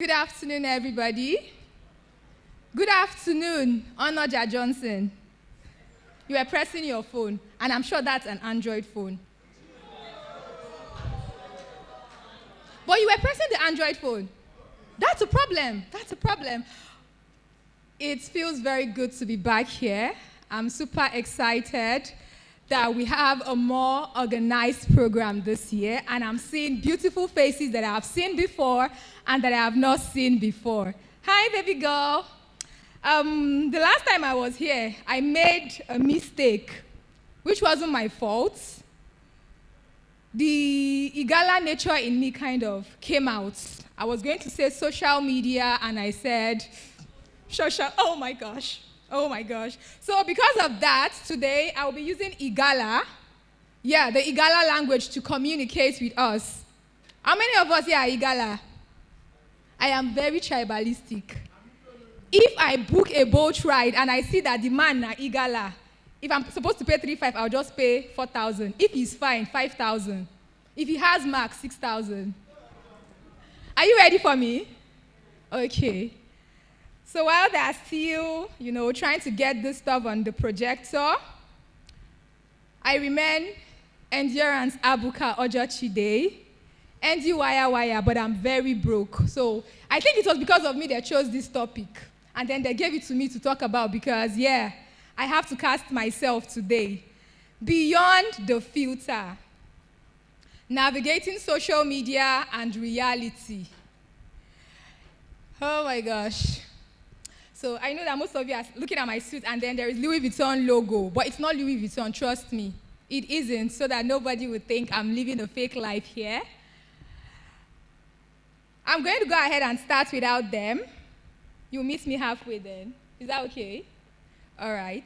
Good afternoon, everybody. Good afternoon, Onoja Johnson. You were pressing your phone, and I'm sure that's an Android phone. But you were pressing the Android phone. That's a problem. That's a problem. It feels very good to be back here. I'm super excited that we have a more organized program this year, and I'm seeing beautiful faces that I have seen before and that I have not seen before. Hi, baby girl. The last time I was here, I made a mistake, which wasn't my fault. The Igala nature in me kind of came out. I was going to say social media, and I said, social, oh my gosh. Oh my gosh. So because of that, today I will be using Igala. Yeah, the Igala language to communicate with us. How many of us here are Igala? I am very tribalistic. If I book a boat ride and I see that the man na Igala, if I'm supposed to pay 3,500, I'll just pay 4,000. If he's fine, 5,000. If he has marks, 6,000. Are you ready for me? Okay. So while they're still, trying to get this stuff on the projector, I remain Endurance Abuka Ojochide, Endi Waya Waya, but I'm very broke. So I think it was because of me they chose this topic. And then they gave it to me to talk about because, I have to cast myself today. Beyond the filter. Navigating social media and reality. Oh my gosh. So I know that most of you are looking at my suit and then there is Louis Vuitton logo, but it's not Louis Vuitton, trust me. It isn't, so that nobody would think I'm living a fake life here. I'm going to go ahead and start without them. You'll meet me halfway then. Is that okay? All right.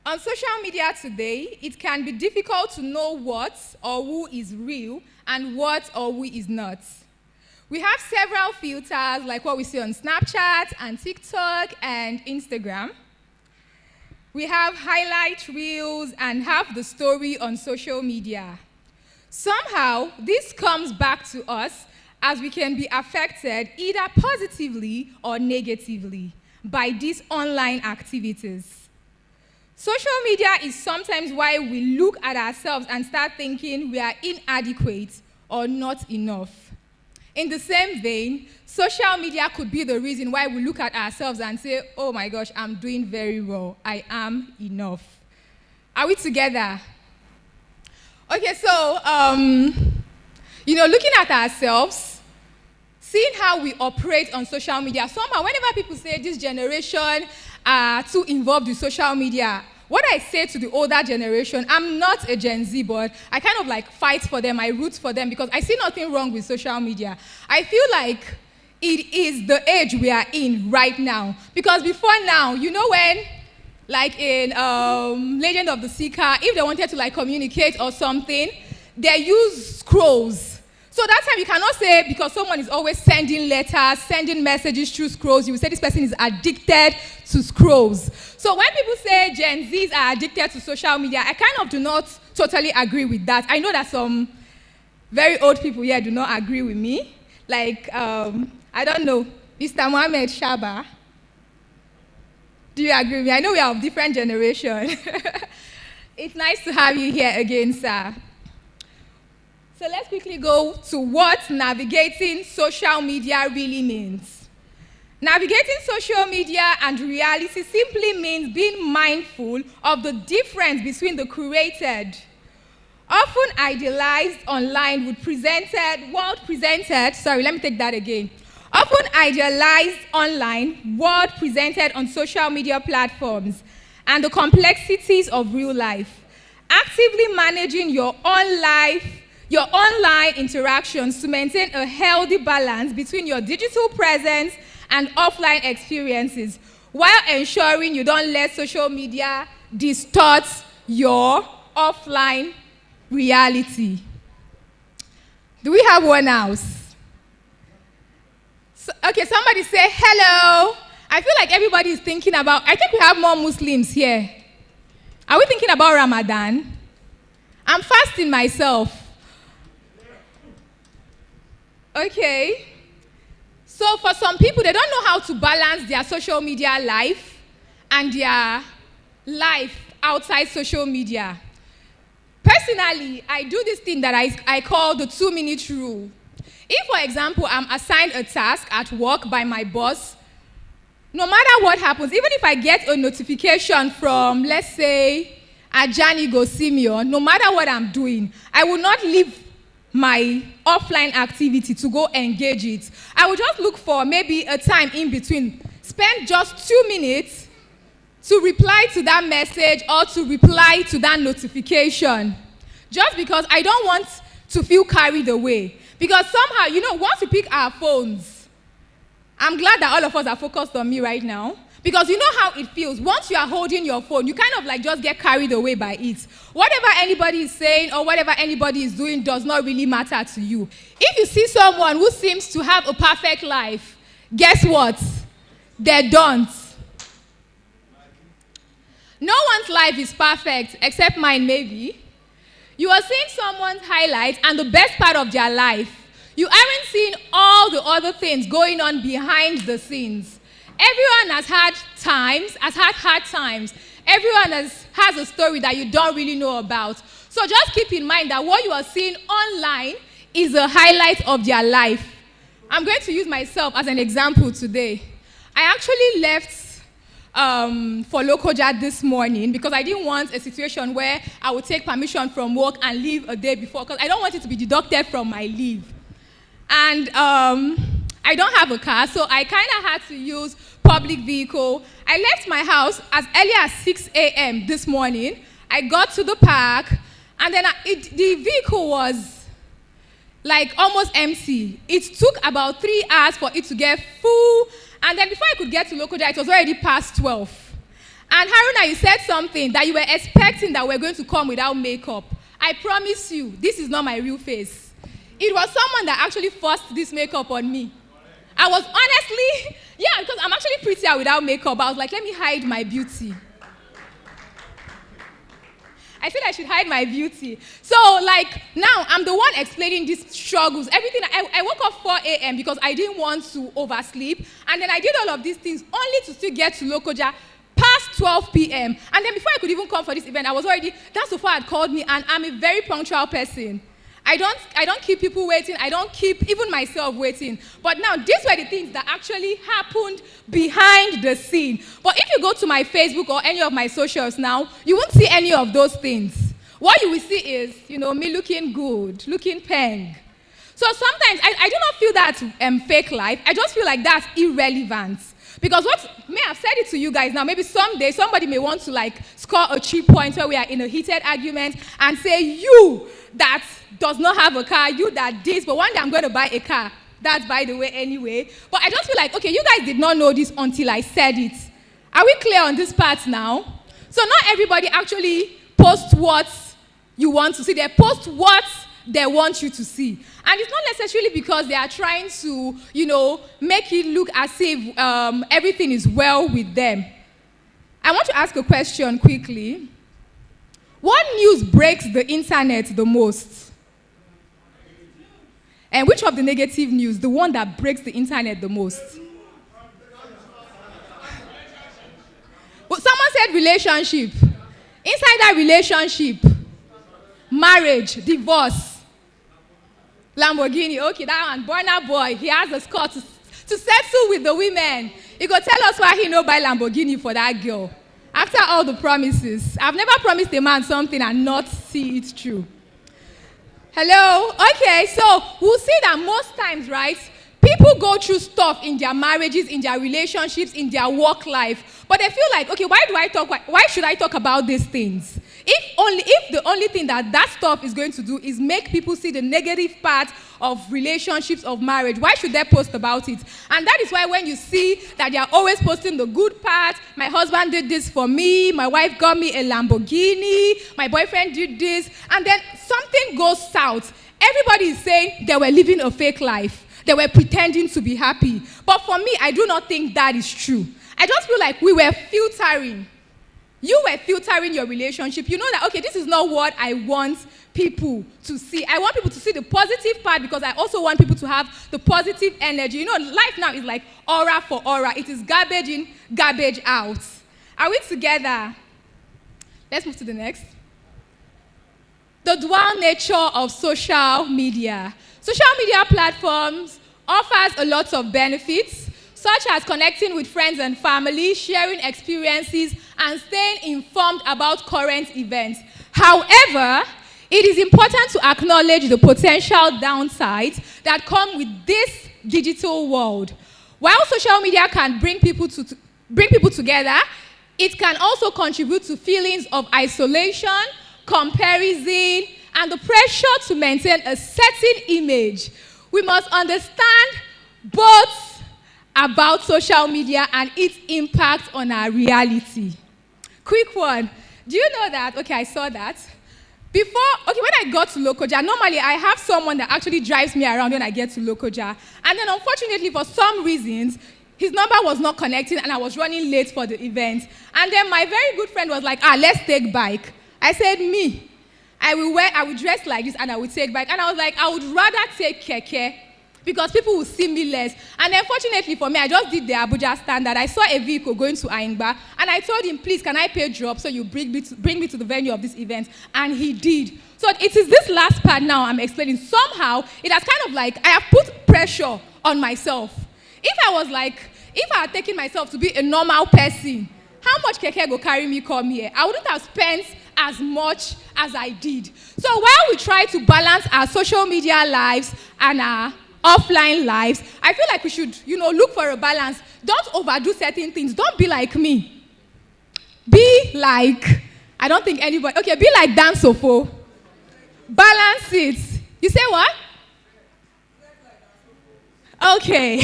On social media today, it can be difficult to know what or who is real and what or who is not. We have several filters like what we see on Snapchat and TikTok and Instagram. We have highlight reels and half the story on social media. Somehow, this comes back to us as we can be affected either positively or negatively by these online activities. Social media is sometimes why we look at ourselves and start thinking we are inadequate or not enough. In the same vein, social media could be the reason why we look at ourselves and say, oh my gosh, I'm doing very well. I am enough. Are we together? Okay, so, looking at ourselves, seeing how we operate on social media, somehow whenever people say this generation are too involved with social media, what I say to the older generation, I'm not a Gen Z, but I kind of fight for them, I root for them because I see nothing wrong with social media. I feel like it is the age we are in right now. Because before now, when, in Legend of the Seeker, if they wanted to communicate or something, they use scrolls. So that time you cannot say because someone is always sending letters, sending messages through scrolls, you will say this person is addicted to scrolls. So when people say Gen Zs are addicted to social media, I kind of do not totally agree with that. I know that some very old people here do not agree with me. I don't know, Mr. Mohammed Shaba. Do you agree with me? I know we are of different generation. It's nice to have you here again, sir. So let's quickly go to what navigating social media really means. Navigating social media and reality simply means being mindful of the difference between the curated, often idealized online world presented on social media platforms and the complexities of real life. Actively managing your online interactions to maintain a healthy balance between your digital presence and offline experiences while ensuring you don't let social media distort your offline reality. Do we have one else? Okay, somebody say hello. I feel like everybody is thinking about, I think we have more Muslims here. Are we thinking about Ramadan? I'm fasting myself. Okay. So for some people, they don't know how to balance their social media life and their life outside social media. Personally, I do this thing that I call the 2-minute rule. If, for example, I'm assigned a task at work by my boss, no matter what happens, even if I get a notification from, let's say, Ajani Gosimio, no matter what I'm doing, I will not leave my offline activity to go engage it. I will just look for maybe a time in between, spend just 2 minutes to reply to that message or to reply to that notification. Just because I don't want to feel carried away. Because somehow, once we pick our phones, I'm glad that all of us are focused on me right now. Because you know how it feels. Once you are holding your phone, you kind of like just get carried away by it. Whatever anybody is saying or whatever anybody is doing does not really matter to you. If you see someone who seems to have a perfect life, guess what? They don't. No one's life is perfect, except mine maybe. You are seeing someone's highlights and the best part of their life. You aren't seeing all the other things going on behind the scenes. Everyone has had hard times. Everyone has a story that you don't really know about. So just keep in mind that what you are seeing online is a highlight of their life. I'm going to use myself as an example today. I actually left for Lokoja this morning because I didn't want a situation where I would take permission from work and leave a day before because I don't want it to be deducted from my leave. And I don't have a car, so I kind of had to use public vehicle. I left my house as early as 6 a.m. this morning. I got to the park, and then the vehicle was like almost empty. It took about 3 hours for it to get full, and then before I could get to Lokoja, it was already past 12. And Haruna, you said something that you were expecting that we're going to come without makeup. I promise you, this is not my real face. It was someone that actually forced this makeup on me. I was honestly, because I'm actually prettier without makeup. I was like, let me hide my beauty. I said I should hide my beauty. So, now I'm the one explaining these struggles. Everything. I woke up 4 a.m. because I didn't want to oversleep. And then I did all of these things only to still get to Lokoja past 12 p.m. And then before I could even come for this event, I was already, that Sofa had called me, and I'm a very punctual person. I don't keep people waiting. I don't keep even myself waiting. But now, these were the things that actually happened behind the scene. But if you go to my Facebook or any of my socials now, you won't see any of those things. What you will see is, me looking good, looking peng. So sometimes, I do not feel that fake life. I just feel like that's irrelevant. Because I've said it to you guys now, maybe someday somebody may want to score a cheap point where we are in a heated argument and say, you that does not have a car, you that this, but one day I'm going to buy a car. That's by the way anyway. But I just feel like, okay, you guys did not know this until I said it. Are we clear on this part now? So not everybody actually posts what you want to see. They post what they want you to see. And it's not necessarily because they are trying to, make it look as if everything is well with them. I want to ask a question quickly. What news breaks the internet the most? And which of the negative news, the one that breaks the internet the most? Well, someone said relationship. Inside that relationship, marriage, divorce, Lamborghini. Okay, that one, Burna Boy, he has a score to settle with the women. He go tell us why he no buy Lamborghini for that girl. After all the promises. I've never promised a man something and not see it through. Hello? Okay, so we'll see that most times, right, people go through stuff in their marriages, in their relationships, in their work life, but they feel like, okay, why should I talk about these things? If the only thing that stuff is going to do is make people see the negative part of relationships, of marriage, why should they post about it? And that is why when you see that they are always posting the good part, my husband did this for me, my wife got me a Lamborghini, my boyfriend did this, and then something goes south. Everybody is saying they were living a fake life. They were pretending to be happy. But for me, I do not think that is true. I just feel like we were filtering. You were filtering your relationship. You know that, okay, this is not what I want people to see. I want people to see the positive part because I also want people to have the positive energy. You know, life now is like aura for aura. It is garbage in, garbage out. Are we together? Let's move to the next. The dual nature of social media. Social media platforms offers a lot of benefits, such as connecting with friends and family, sharing experiences, and staying informed about current events. However, it is important to acknowledge the potential downsides that come with this digital world. While social media can bring people together, it can also contribute to feelings of isolation, comparison, and the pressure to maintain a certain image. We must understand both about social media and its impact on our reality. Quick one. Do you know that? Okay, I saw that. When I got to Lokoja, normally I have someone that actually drives me around when I get to Lokoja. And then unfortunately, for some reasons, his number was not connecting and I was running late for the event. And then my very good friend was like, let's take bike. I said, me, I will dress like this and I will take bike. And I was like, I would rather take keke because people will see me less. And unfortunately for me, I just did the Abuja standard. I saw a vehicle going to Aingba and I told him, please, can I pay drop so you bring me to the venue of this event? And he did. So it is this last part now I'm explaining. Somehow, it has kind of like, I have put pressure on myself. If I had taken myself to be a normal person, how much keke go carry me come here? I wouldn't have spent as much as I did. So while we try to balance our social media lives and our offline lives, I feel like we should, look for a balance. Don't overdo certain things. Don't be like me. Be like, be like Dan Sofo. Balance it. You say what? Okay.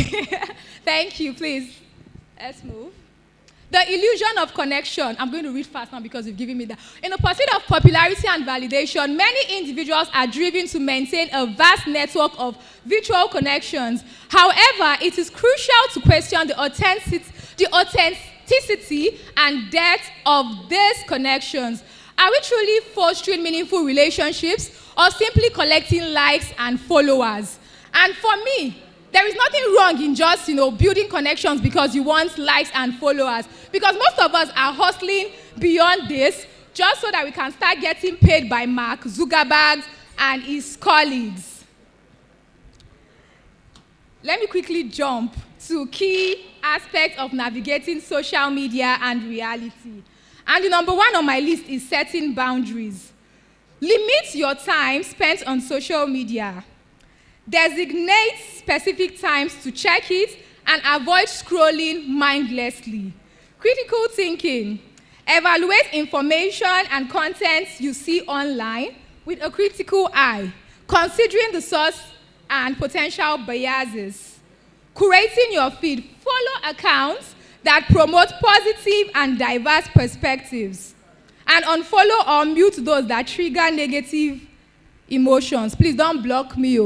Thank you, please. Let's move. The illusion of connection. I'm going to read fast now because you've given me that. In the pursuit of popularity and validation, many individuals are driven to maintain a vast network of virtual connections. However, it is crucial to question the authenticity and depth of these connections. Are we truly fostering meaningful relationships or simply collecting likes and followers? And for me, there is nothing wrong in just, building connections because you want likes and followers. Because most of us are hustling beyond this just so that we can start getting paid by Mark Zuckerberg and his colleagues. Let me quickly jump to key aspects of navigating social media and reality. And the number one on my list is setting boundaries. Limit your time spent on social media. Designate specific times to check it and avoid scrolling mindlessly. Critical thinking. Evaluate information and content you see online with a critical eye, considering the source and potential biases. Curating your feed. Follow accounts that promote positive and diverse perspectives. And unfollow or mute those that trigger negative emotions. Please don't block me,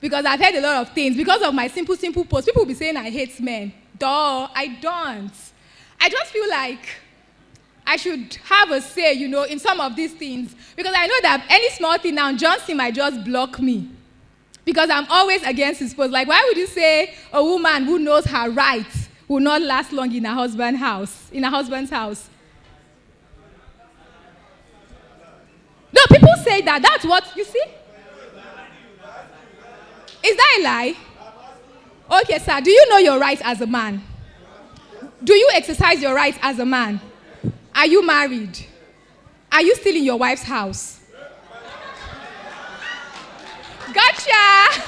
because I've heard a lot of things. Because of my simple post, people will be saying I hate men. Duh, I don't. I just feel like I should have a say, in some of these things. Because I know that any small thing now, Johnson might just block me. Because I'm always against his post. Like, why would you say a woman who knows her rights will not last long in her husband's house? No, people say that. That's what, you see? Is that a lie? Okay, sir, do you know your rights as a man? Do you exercise your rights as a man? Are you married? Are you still in your wife's house? Gotcha!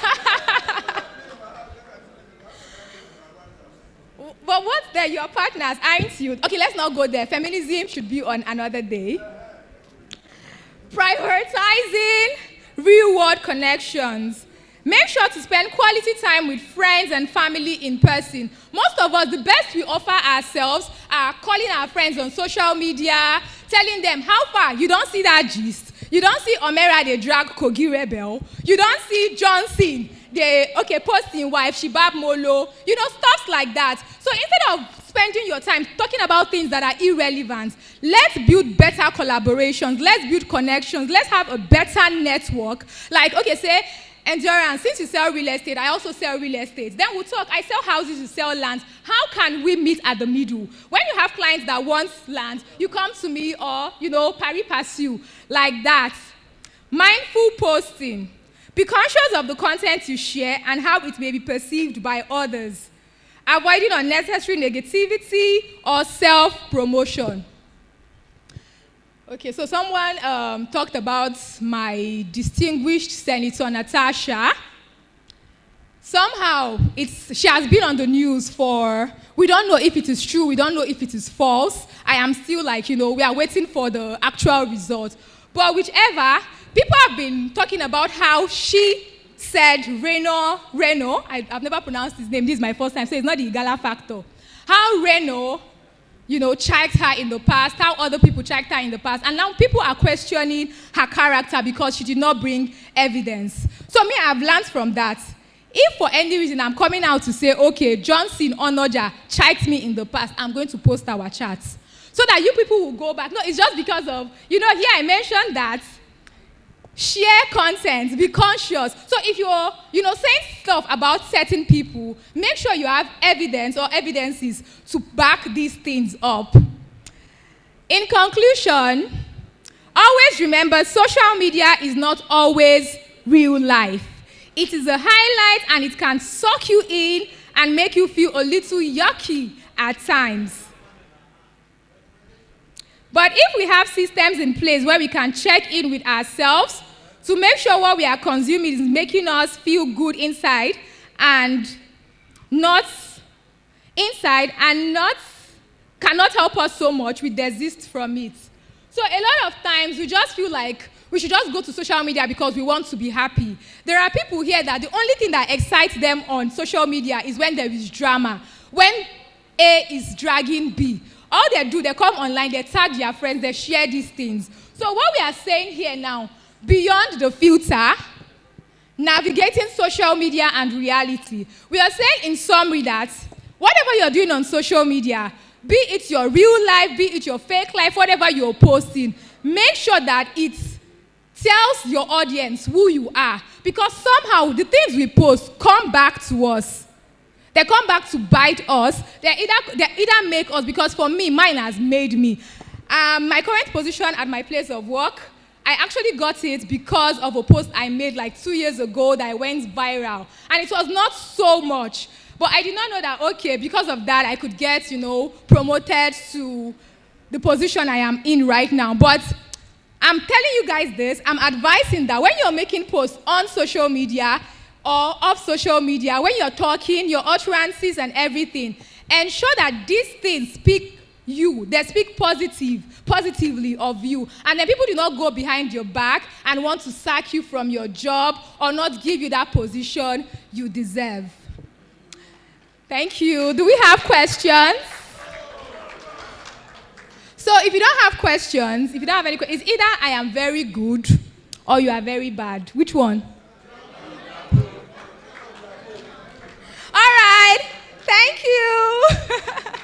But what's there? Your partners, aren't you? Okay, let's not go there. Feminism should be on another day. Prioritizing real-world connections. Make sure to spend quality time with friends and family in person. Most of us, the best we offer ourselves are calling our friends on social media, telling them, how far? You don't see that gist. You don't see Omera, they drag Kogi Rebel. You don't see Johnson, posting wife, Shibab Molo. Stuff like that. So instead of spending your time talking about things that are irrelevant. Let's build better collaborations. Let's build connections. Let's have a better network. Like, okay, say, Endurance, since you sell real estate, I also sell real estate. Then we'll talk. I sell houses, you sell land. How can we meet at the middle? When you have clients that want land, you come to me or, pari passu, like that. Mindful posting. Be conscious of the content you share and how it may be perceived by others. Avoiding unnecessary negativity or self-promotion. Okay, so someone talked about my distinguished Senator Natasha. Somehow, she has been on the news we don't know if it is true, we don't know if it is false. I am still we are waiting for the actual result. But whichever, people have been talking about how she said Reno, I've never pronounced his name, this is my first time, so it's not the Igala factor. How Reno, checked her in the past, how other people checked her in the past, and now people are questioning her character because she did not bring evidence. So me, I've learned from that. If for any reason I'm coming out to say, okay, Johnson Onoja checked me in the past, I'm going to post our chats. So that you people will go back. No, it's just because of, here I mentioned that share content, be conscious. So if you're, saying stuff about certain people, make sure you have evidence or evidences to back these things up. In conclusion, always remember social media is not always real life. It is a highlight and it can suck you in and make you feel a little yucky at times. But if we have systems in place where we can check in with ourselves to make sure what we are consuming is making us feel good inside and not cannot help us so much, we desist from it. So a lot of times we just feel like we should just go to social media because we want to be happy. There are people here that the only thing that excites them on social media is when there is drama, when A is dragging B. All they do, they come online, they tag their friends, they share these things. So what we are saying here now, beyond the filter, navigating social media and reality, we are saying in summary that whatever you're doing on social media, be it your real life, be it your fake life, whatever you're posting, make sure that it tells your audience who you are. Because somehow the things we post come back to us. They come back to bite us. They either make us, because for me, mine has made me. My current position at my place of work, I actually got it because of a post I made like 2 years ago that went viral. And it was not so much. But I did not know that, okay, because of that, I could get, promoted to the position I am in right now. But I'm telling you guys this, I'm advising that when you're making posts on social media, or off social media, when you're talking, your utterances and everything, ensure that these things speak you. They speak positively of you. And then people do not go behind your back and want to sack you from your job or not give you that position you deserve. Thank you. Do we have questions? So if you don't have questions, if you don't have any questions, it's either I am very good or you are very bad. Which one? All right. Thank you.